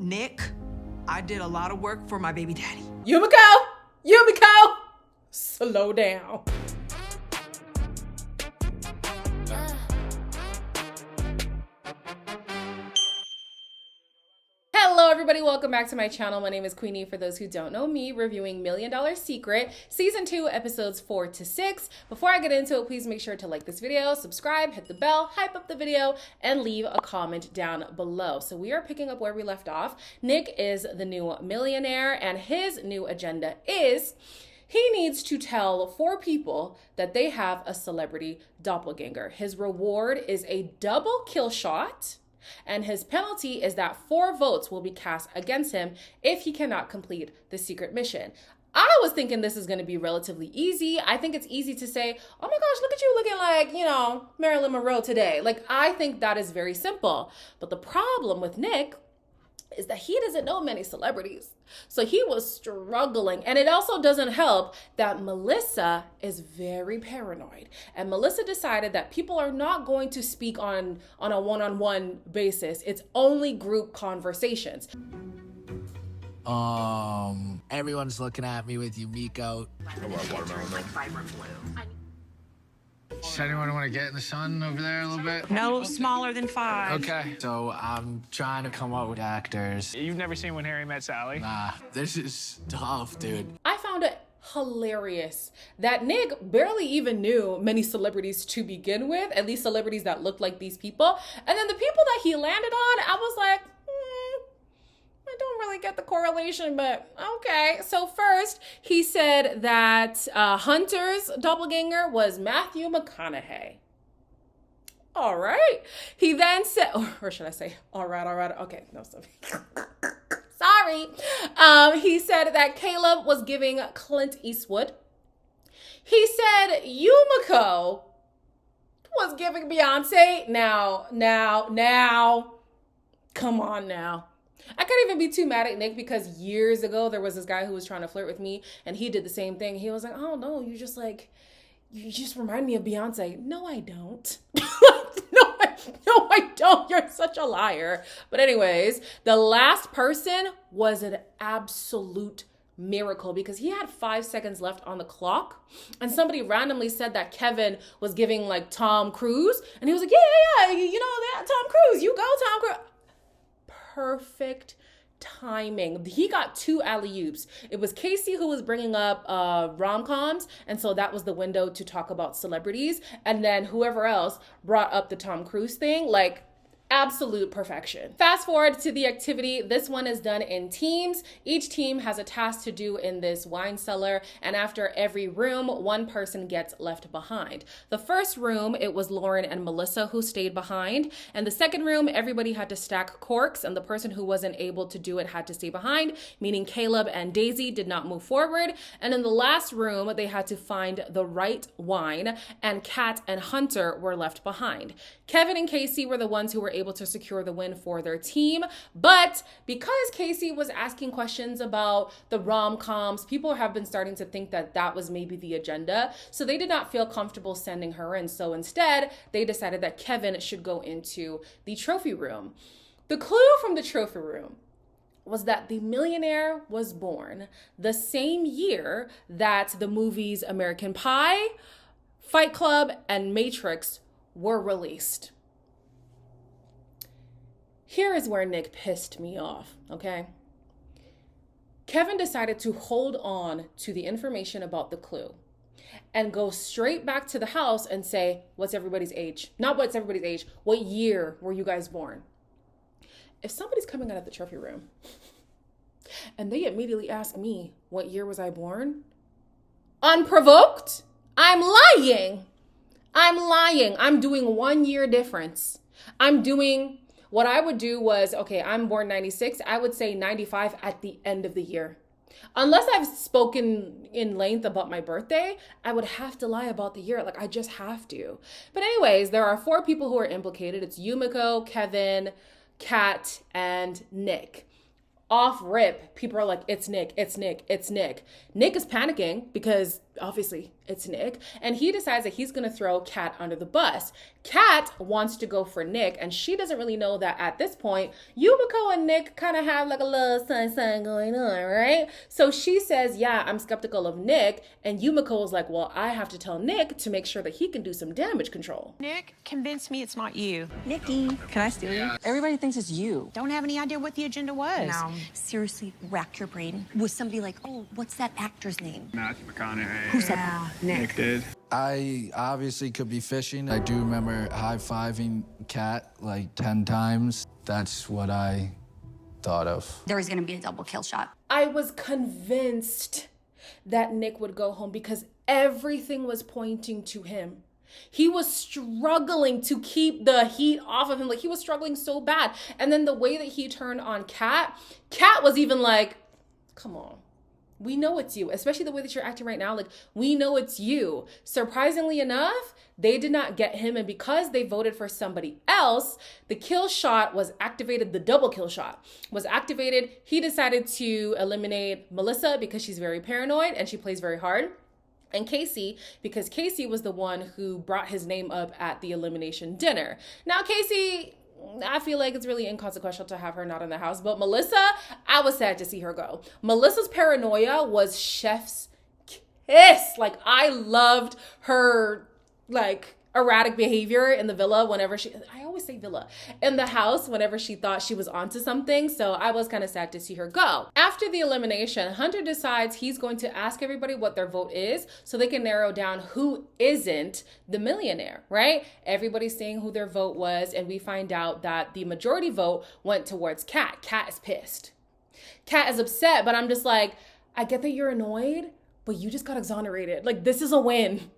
Nick, I did a lot of work for my baby daddy. Umeko, slow down. Hello everybody, welcome back to my channel. My name is Queenie. For those who don't know me, reviewing $1 Million Secret, Season 2, Episodes 4 to 6. Before I get into it, please make sure to like this video, subscribe, hit the bell, hype up the video, and leave a comment down below. So we are picking up where we left off. Nick is the new millionaire, and his new agenda is he needs to tell 4 people that they have a celebrity doppelganger. His reward is a double kill shot, and his penalty is that 4 votes will be cast against him if he cannot complete the secret mission. I was thinking this is going to be relatively easy. I think it's easy to say, oh my gosh, look at you looking like, Marilyn Monroe today. Like, I think that is very simple. But the problem with Nick is that he doesn't know many celebrities. So he was struggling. And it also doesn't help that Melissa is very paranoid. And Melissa decided that people are not going to speak on a one-on-one basis. It's only group conversations. Everyone's looking at me with Umeko. Does anyone want to get in the sun over there a little bit? No smaller than 5. Okay. So I'm trying to come up with actors. You've never seen When Harry Met Sally? Nah, this is tough, dude. I found it hilarious that Nick barely even knew many celebrities to begin with, at least celebrities that looked like these people. And then the people that he landed on, I was like, I don't really get the correlation, but okay. So first, he said that Hunter's doppelganger was Matthew McConaughey. All right. He then said, or should I say, all right. Okay, no, sorry. He said that Caleb was giving Clint Eastwood. He said Umeko was giving Beyonce. Now. Come on now. I can't even be too mad at Nick because years ago there was this guy who was trying to flirt with me and he did the same thing. He was like, oh no, you just remind me of Beyonce. No, I don't. No, I don't. You're such a liar. But anyways, the last person was an absolute miracle because he had 5 seconds left on the clock and somebody randomly said that Kevin was giving like Tom Cruise and he was like, yeah, you know that Tom Cruise, you go Tom Cruise. Perfect timing. He got 2 alley-oops. It was Casey who was bringing up rom-coms, and so that was the window to talk about celebrities, and then whoever else brought up the Tom Cruise thing. Like, absolute perfection. Fast forward to the activity. This one is done in teams. Each team has a task to do in this wine cellar, and after every room, one person gets left behind. The first room, it was Lauren and Melissa who stayed behind, and the second room, everybody had to stack corks, and the person who wasn't able to do it had to stay behind, meaning Caleb and Daisy did not move forward. And in the last room, they had to find the right wine, and Kat and Hunter were left behind. Kevin and Casey were the ones who were able to secure the win for their team. But because Casey was asking questions about the rom-coms, people have been starting to think that that was maybe the agenda. So they did not feel comfortable sending her in. So instead, they decided that Kevin should go into the trophy room. The clue from the trophy room was that the millionaire was born the same year that the movies American Pie, Fight Club, and Matrix were released. Here is where Nick pissed me off, okay? Kevin decided to hold on to the information about the clue and go straight back to the house and say, what's everybody's age? Not what's everybody's age, what year were you guys born? If somebody's coming out of the trophy room and they immediately ask me, what year was I born? Unprovoked? I'm lying. I'm doing 1 year difference. What I would do was, okay, I'm born 96. I would say 95 at the end of the year. Unless I've spoken in length about my birthday, I would have to lie about the year. Like, I just have to. But anyways, there are 4 people who are implicated. It's Umeko, Kevin, Kat, and Nick. Off rip, people are like, it's Nick. Nick is panicking because obviously it's Nick, and he decides that he's gonna throw Kat under the bus. Kat wants to go for Nick, and she doesn't really know that at this point, Umeko and Nick kind of have like a little something going on, right? So she says, yeah, I'm skeptical of Nick, and Umeko is like, well, I have to tell Nick to make sure that he can do some damage control. Nick, convince me it's not you. Nikki, can I steal you? Everybody thinks it's you. Don't have any idea what the agenda was. No. Seriously, rack your brain. Was somebody like, oh, what's that actor's name? Matthew McConaughey. Who said that? Nick did. I obviously could be fishing. I do remember high-fiving Kat like 10 times. That's what I thought of. There was gonna be a double kill shot. I was convinced that Nick would go home because everything was pointing to him. He was struggling to keep the heat off of him. Like, he was struggling so bad. And then the way that he turned on Kat was even like, come on. We know it's you, especially the way that you're acting right now. Like, we know it's you. Surprisingly enough, they did not get him. And because they voted for somebody else, the kill shot was activated. The double kill shot was activated. He decided to eliminate Melissa because she's very paranoid and she plays very hard. And Casey, because Casey was the one who brought his name up at the elimination dinner. Now, Casey, I feel like it's really inconsequential to have her not in the house. But Melissa, I was sad to see her go. Melissa's paranoia was chef's kiss. Like, I loved her, like, erratic behavior in the villa whenever I always say villa, in the house whenever she thought she was onto something. So I was kind of sad to see her go. After the elimination, Hunter decides he's going to ask everybody what their vote is so they can narrow down who isn't the millionaire, right? Everybody's saying who their vote was, and we find out that the majority vote went towards Kat. Kat is pissed. Kat is upset, but I'm just like, I get that you're annoyed, but you just got exonerated. Like, this is a win.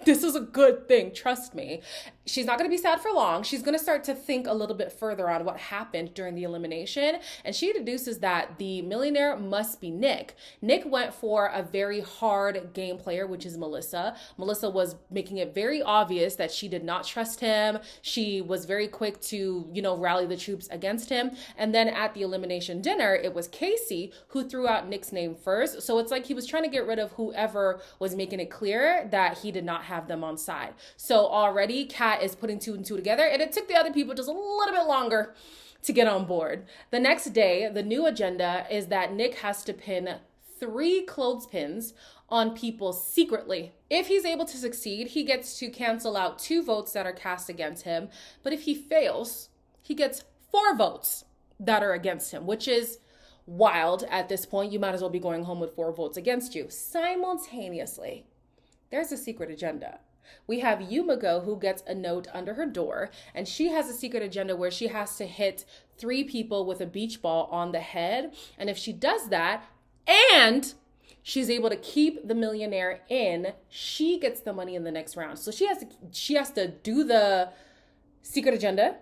This is a good thing, trust me. She's not gonna be sad for long. She's gonna start to think a little bit further on what happened during the elimination. And she deduces that the millionaire must be Nick. Nick went for a very hard game player, which is Melissa. Melissa was making it very obvious that she did not trust him. She was very quick to, rally the troops against him. And then at the elimination dinner, it was Casey who threw out Nick's name first. So it's like he was trying to get rid of whoever was making it clear that he did not have them on side. So already Kat is putting two and two together, and it took the other people just a little bit longer to get on board. The next day, the new agenda is that Nick has to pin 3 clothespins on people secretly. If he's able to succeed, he gets to cancel out 2 votes that are cast against him. But if he fails, he gets 4 votes that are against him, which is wild at this point. You might as well be going home with 4 votes against you. Simultaneously, there's a secret agenda. We have Umeko, who gets a note under her door, and she has a secret agenda where she has to hit 3 people with a beach ball on the head. And if she does that, and she's able to keep the millionaire in, she gets the money in the next round. So she has to do the secret agenda.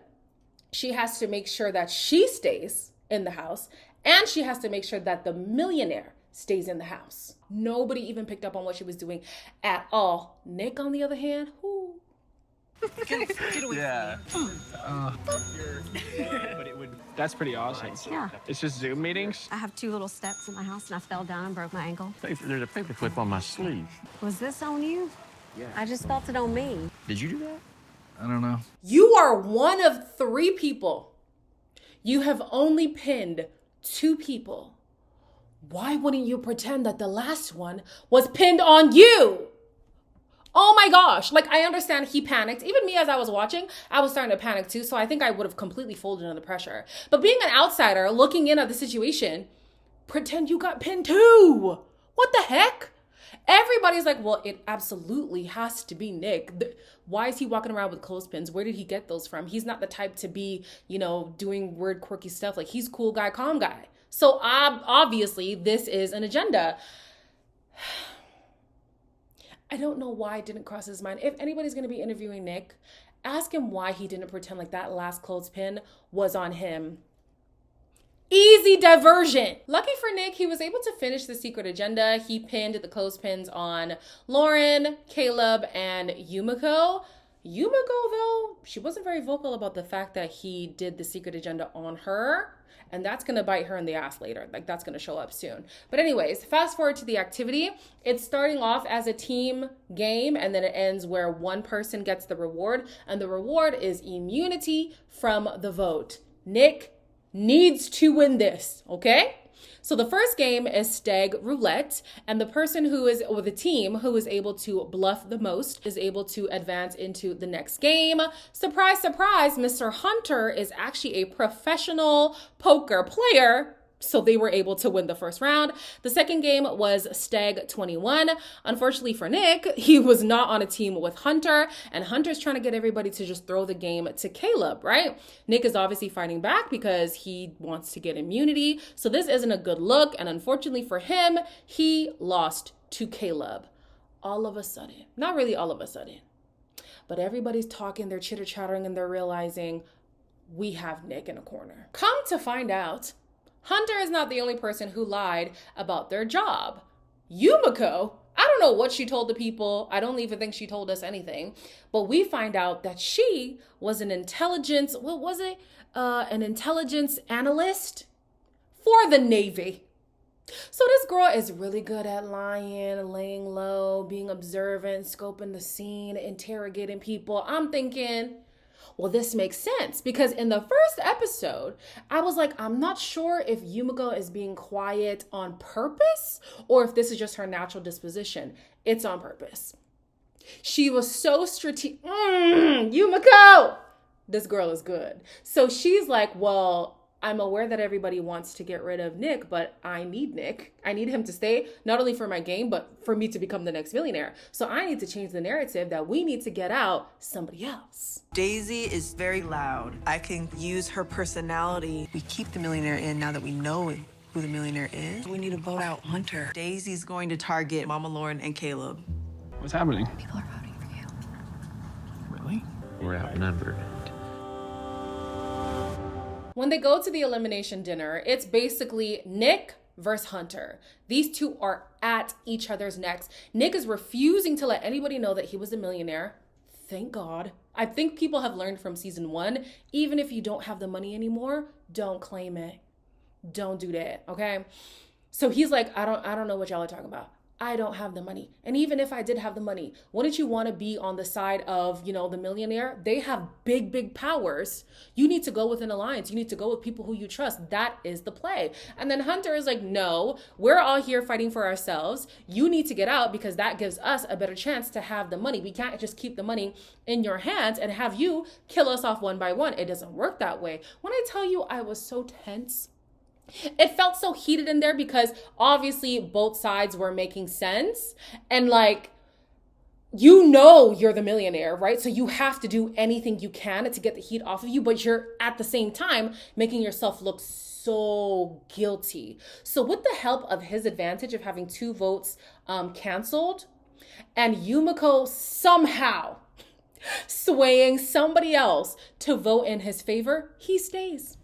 She has to make sure that she stays in the house, and she has to make sure that the millionaire stays in the house. Nobody even picked up on what she was doing at all. Nick, on the other hand, Yeah. But that's pretty awesome. Yeah. It's just Zoom meetings. I have 2 little steps in my house and I fell down and broke my ankle. There's a paperclip on my sleeve. Was this on you? Yeah. I just felt it on me. Did you do that? I don't know. you are one of 3 people. You have only pinned 2 people. Why wouldn't you pretend that the last one was pinned on you? Oh my gosh. Like, I understand he panicked. Even me, as I was watching, I was starting to panic too. So I think I would have completely folded under pressure. But being an outsider, looking in at the situation, pretend you got pinned too. What the heck? Everybody's like, well, it absolutely has to be Nick. Why is he walking around with clothespins? Where did he get those from? He's not the type to be, doing weird, quirky stuff. Like, he's cool guy, calm guy. So obviously, this is an agenda. I don't know why it didn't cross his mind. If anybody's going to be interviewing Nick, ask him why he didn't pretend like that last clothespin was on him. Easy diversion. Lucky for Nick, he was able to finish the secret agenda. He pinned the clothespins on Lauren, Caleb, and Umeko. Umeko, though, she wasn't very vocal about the fact that he did the secret agenda on her. and that's going to bite her in the ass later. Like, that's going to show up soon. But anyways, fast forward to the activity. It's starting off as a team game, and then it ends where one person gets the reward, and the reward is immunity from the vote. Nick needs to win this, okay? So the first game is stag roulette, and the person who is, or the team who is able to bluff the most is able to advance into the next game. Surprise, surprise, Mr. Hunter is actually a professional poker player, so they were able to win the first round. The second game was Stag 21. Unfortunately for Nick, he was not on a team with Hunter, and Hunter's trying to get everybody to just throw the game to Caleb, right? Nick is obviously fighting back because he wants to get immunity. So this isn't a good look, and unfortunately for him, he lost to Caleb. All of a sudden, not really all of a sudden, but everybody's talking, they're chitter-chattering, and they're realizing we have Nick in a corner. Come to find out, Hunter is not the only person who lied about their job. Umeko, I don't know what she told the people. I don't even think she told us anything. But we find out that she was an intelligence, an intelligence analyst for the Navy. So this girl is really good at lying, laying low, being observant, scoping the scene, interrogating people. I'm thinking, well, this makes sense, because in the first episode, I was like, I'm not sure if Umeko is being quiet on purpose or if this is just her natural disposition. It's on purpose. She was so strategic. Umeko! This girl is good. So she's like, well, I'm aware that everybody wants to get rid of Nick, but I need Nick. I need him to stay, not only for my game, but for me to become the next millionaire. So I need to change the narrative that we need to get out somebody else. Daisy is very loud. I can use her personality. We keep the millionaire in now that we know who the millionaire is. We need to vote out Hunter. Daisy's going to target Mama Lauren and Caleb. What's happening? People are voting for you. Really? We're outnumbered. When they go to the elimination dinner, it's basically Nick versus Hunter. These two are at each other's necks. Nick is refusing to let anybody know that he was a millionaire. Thank God. I think people have learned from season 1, even if you don't have the money anymore, don't claim it. Don't do that, okay? So he's like, I don't know what y'all are talking about. I don't have the money. And even if I did have the money, wouldn't you want to be on the side of, the millionaire? They have big, big powers. You need to go with an alliance. You need to go with people who you trust. That is the play. And then Hunter is like, no, we're all here fighting for ourselves. You need to get out because that gives us a better chance to have the money. We can't just keep the money in your hands and have you kill us off one by one. It doesn't work that way. When I tell you I was so tense, it felt so heated in there because obviously both sides were making sense. And you're the millionaire, right? So you have to do anything you can to get the heat off of you, but you're at the same time making yourself look so guilty. So with the help of his advantage of having 2 votes canceled, and Umeko somehow swaying somebody else to vote in his favor, he stays.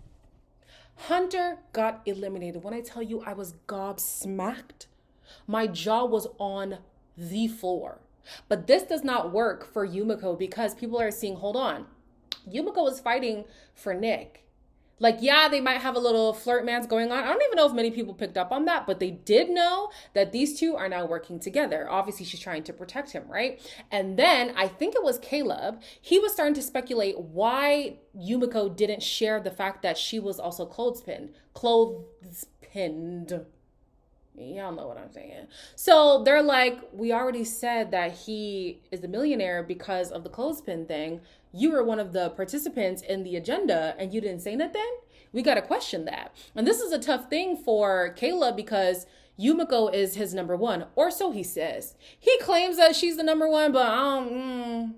Hunter got eliminated. When I tell you I was gobsmacked, my jaw was on the floor. But this does not work for Umeko because people are seeing, hold on, Umeko was fighting for Nick. They might have a little flirtmance going on. I don't even know if many people picked up on that, but they did know that these two are now working together. Obviously, she's trying to protect him, right? And then I think it was Caleb. He was starting to speculate why Umeko didn't share the fact that she was also clothespinned. Y'all know what I'm saying. So they're like, we already said that he is a millionaire because of the clothespin thing. You were one of the participants in the agenda and you didn't say nothing? We got to question that. And this is a tough thing for Caleb because Umeko is his number 1, or so he says. He claims that she's the number 1, but I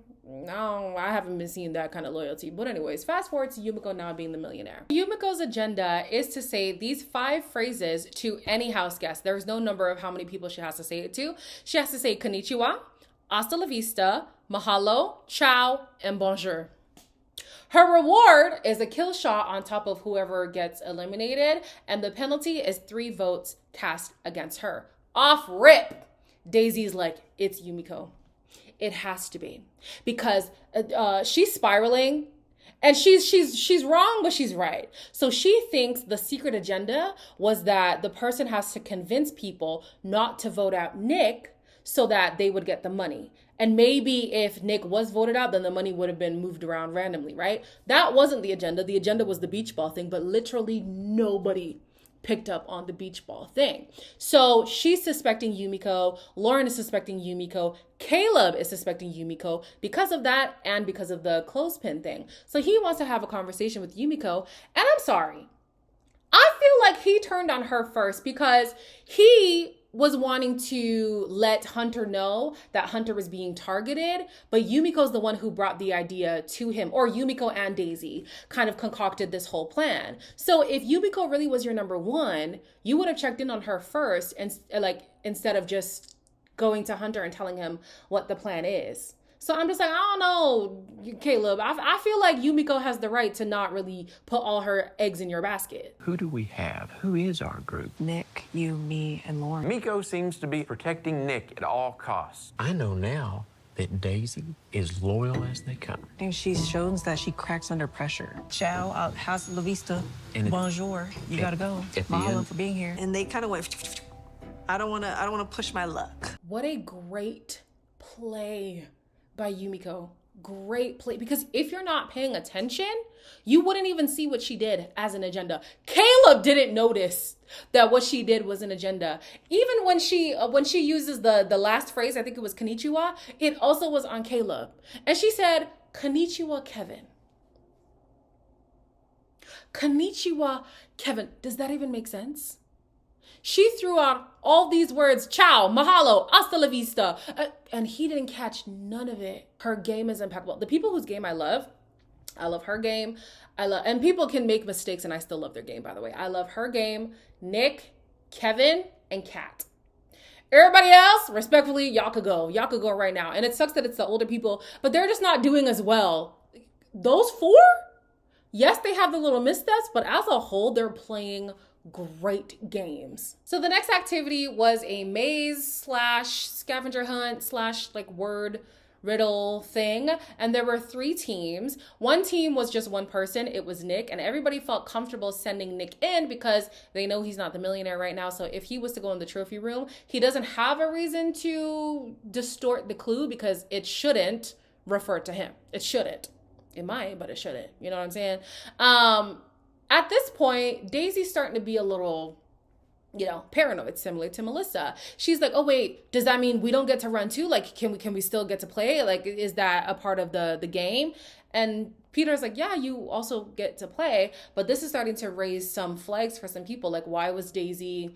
haven't been seeing that kind of loyalty. But anyways, fast forward to Umeko now being the millionaire. Yumeko's agenda is to say these 5 phrases to any house guest. There's no number of how many people she has to say it to. She has to say konnichiwa, hasta la vista, mahalo, ciao, and bonjour. Her reward is a kill shot on top of whoever gets eliminated, and the penalty is 3 votes cast against her. Off rip, Daisy's like, it's Umeko. It has to be because she's spiraling And she's wrong, but she's right. So she thinks the secret agenda was that the person has to convince people not to vote out Nick so that they would get the money. And maybe if Nick was voted out, then the money would have been moved around randomly, right? That wasn't the agenda. The agenda was the beach ball thing, but literally nobody picked up on the beach ball thing. So she's suspecting Umeko. Lauren is suspecting Umeko. Caleb is suspecting Umeko because of that and because of the clothespin thing. So he wants to have a conversation with Umeko. And I'm sorry, I feel like he turned on her first because he was wanting to let Hunter know that Hunter was being targeted, but Yumiko's the one who brought the idea to him, or Umeko and Daisy kind of concocted this whole plan. So if Umeko really was your number one, you would have checked in on her first, and instead of just going to Hunter and telling him what the plan is. So I'm just like, I don't know, Caleb. I feel like Umeko has the right to not really put all her eggs in your basket. Who do we have? Who is our group? Nick, you, me, and Lauren. Umeko seems to be protecting Nick at all costs. I know now that Daisy is loyal as they come. And she shows that she cracks under pressure. Ciao, how's la vista? And Bonjour, you gotta go. at the Mahalo end- for being here. And they kind of went, I don't wanna push my luck. What a great play by Umeko. Great play. Because if you're not paying attention, you wouldn't even see what she did as an agenda. Caleb didn't notice that what she did was an agenda. Even when she uses the last phrase, I think it was konnichiwa, it also was on Caleb. And she said, konnichiwa, Kevin. Konnichiwa, Kevin. Does that even make sense? She threw out all these words, ciao, mahalo, hasta la vista, and he didn't catch none of it. Her game is impeccable. The people whose game I love her game. And people can make mistakes and I still love their game, by the way. I love her game, Nick, Kevin, and Kat. Everybody else, respectfully, y'all could go right now. And it sucks that it's the older people, but they're just not doing as well. Those four, yes, they have the little missteps, but as a whole, they're playing great games. So the next activity was a maze / scavenger hunt / word riddle thing. And there were 3 teams. One team was just one person. It was Nick. And everybody felt comfortable sending Nick in because they know he's not the millionaire right now. So if he was to go in the trophy room, he doesn't have a reason to distort the clue because it shouldn't refer to him. It shouldn't. It might, but it shouldn't. You know what I'm saying? At this point, Daisy's starting to be a little, paranoid, similar to Melissa. She's like, oh, wait, does that mean we don't get to run too? Like, can we still get to play? Like, is that a part of the game? And Peter's like, yeah, you also get to play. But this is starting to raise some flags for some people. Like, why was Daisy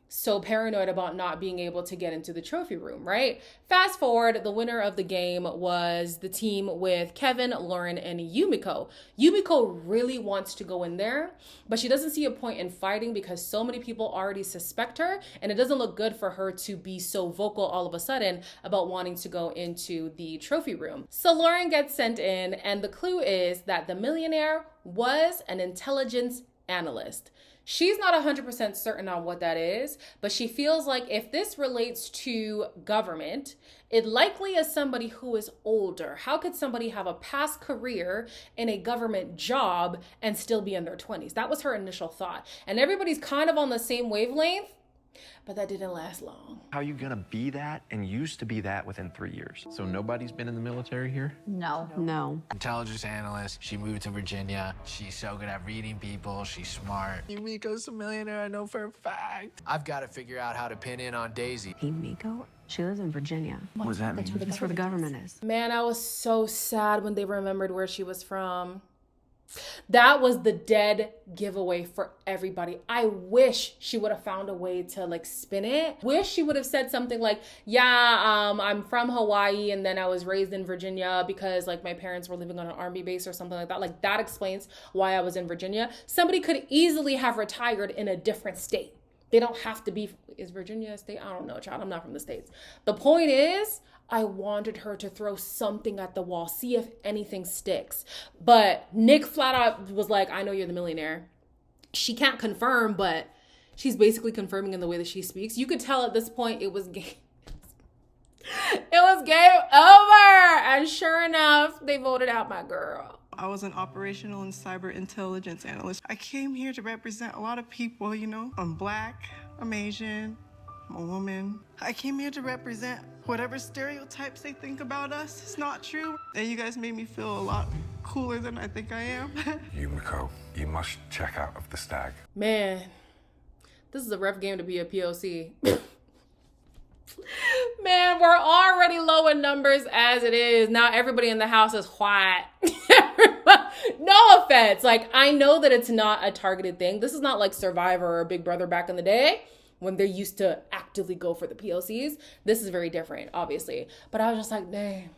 so paranoid about not being able to get into the trophy room, right? Fast forward, the winner of the game was the team with Kevin, Lauren, and Umeko. Umeko really wants to go in there, but she doesn't see a point in fighting because so many people already suspect her, and it doesn't look good for her to be so vocal all of a sudden about wanting to go into the trophy room. So Lauren gets sent in, and the clue is that the millionaire was an intelligence analyst. She's not 100% certain on what that is, but she feels like if this relates to government, it likely is somebody who is older. How could somebody have a past career in a government job and still be in their 20s? That was her initial thought. And everybody's kind of on the same wavelength, but that didn't last long. How are you gonna be that and used to be that within 3 years? So nobody's been in the military here? No. Intelligence analyst. She moved to Virginia. She's so good at reading people. She's smart. Umiko's a millionaire, I know for a fact. I've got to figure out how to pin in on Daisy. Umeko? She lives in Virginia. What does that mean? That's where the government is. Man, I was so sad when they remembered where she was from. That was the dead giveaway for everybody. I wish she would have found a way to spin it. Wish she would have said something like, yeah, I'm from Hawaii and then I was raised in Virginia because my parents were living on an army base or something like that. Like that explains why I was in Virginia. Somebody could easily have retired in a different state. They don't have to be, is Virginia a state? I don't know, child. I'm not from the States. The point is, I wanted her to throw something at the wall, see if anything sticks. But Nick flat out was like, I know you're the millionaire. She can't confirm, but she's basically confirming in the way that she speaks. You could tell at this point it was game. It was game over. And sure enough, they voted out my girl. I was an operational and cyber intelligence analyst. I came here to represent a lot of people, you know. I'm Black, I'm Asian, I'm a woman. I came here to represent whatever stereotypes they think about us. It's not true. And you guys made me feel a lot cooler than I think I am. Umeko, you must check out of the stag. Man, this is a rough game to be a POC. Man, we're already low in numbers as it is. Now everybody in the house is white. No offense. Like, I know that it's not a targeted thing. This is not like Survivor or Big Brother back in the day when they used to actively go for the POCs. This is very different, obviously. But I was just like, dang,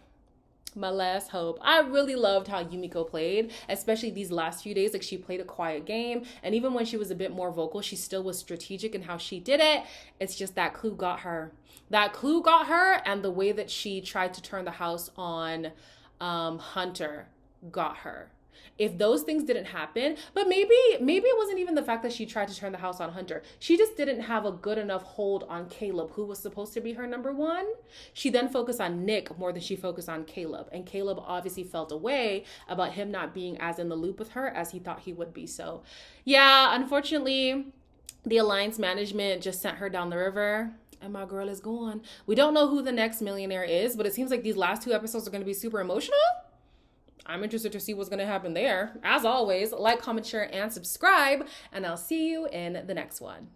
my last hope. I really loved how Umeko played, especially these last few days. Like, she played a quiet game. And even when she was a bit more vocal, she still was strategic in how she did it. It's just that clue got her. That clue got her, and the way that she tried to turn the house on Hunter got her. If those things didn't happen, but maybe it wasn't even the fact that she tried to turn the house on Hunter. She just didn't have a good enough hold on Caleb, who was supposed to be her number one. She then focused on Nick more than she focused on Caleb. And Caleb obviously felt a way about him not being as in the loop with her as he thought he would be. So yeah, unfortunately, the Alliance management just sent her down the river. And my girl is gone. We don't know who the next millionaire is, but it seems like these last 2 episodes are going to be super emotional. I'm interested to see what's going to happen there. As always, like, comment, share, and subscribe, and I'll see you in the next one.